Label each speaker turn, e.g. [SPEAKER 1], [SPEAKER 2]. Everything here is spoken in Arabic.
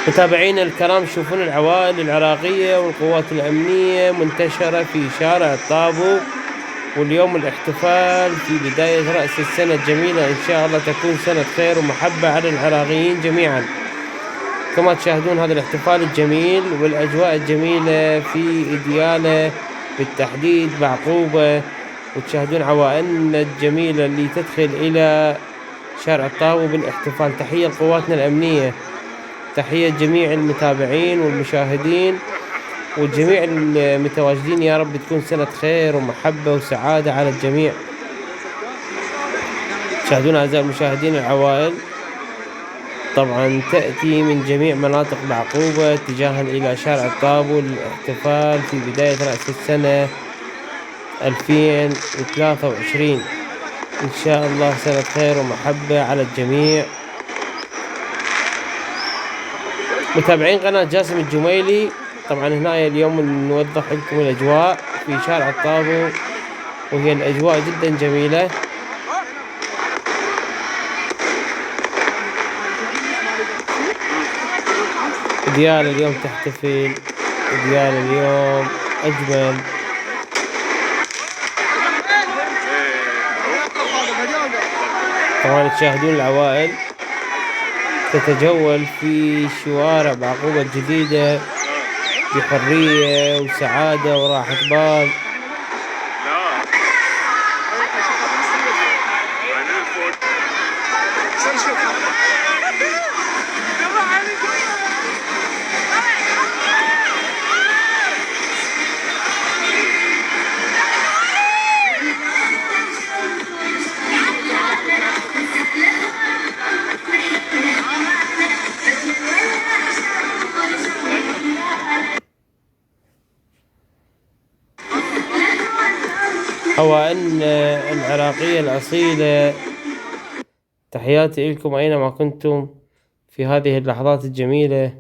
[SPEAKER 1] متابعينا الكرام، شوفون العوائل العراقية والقوات الأمنية منتشرة في شارع الطابو، واليوم الاحتفال في بداية رأس السنة الجميلة، إن شاء الله تكون سنة خير ومحبة على العراقيين جميعا. كما تشاهدون هذا الاحتفال الجميل والأجواء الجميلة في إديالة بالتحديد بعقوبة، وتشاهدون عوائلنا الجميلة اللي تدخل إلى شارع الطابو بالاحتفال. تحية لقواتنا الأمنية، تحية جميع المتابعين والمشاهدين وجميع المتواجدين. يا رب تكون سنة خير ومحبة وسعادة على الجميع. تشاهدون أعزائي المشاهدين العوائل طبعا تأتي من جميع مناطق بعقوبة اتجاها إلى شارع الطابو للاحتفال في بداية رأس السنة 2023. إن شاء الله سنة خير ومحبة على الجميع. متابعين قناة جاسم الجميلي، طبعا هنا اليوم نوضح لكم الأجواء في شارع الطابو، وهي الأجواء جدا جميلة. ديالة اليوم تحتفل، ديالة اليوم أجمل. طبعا تشاهدون العوائل تتجول في شوارع بعقوبة جديدة بحرية وسعادة وراحة بال. عوائلنا العراقية الأصيلة، تحياتي لكم أينما كنتم في هذه اللحظات الجميلة.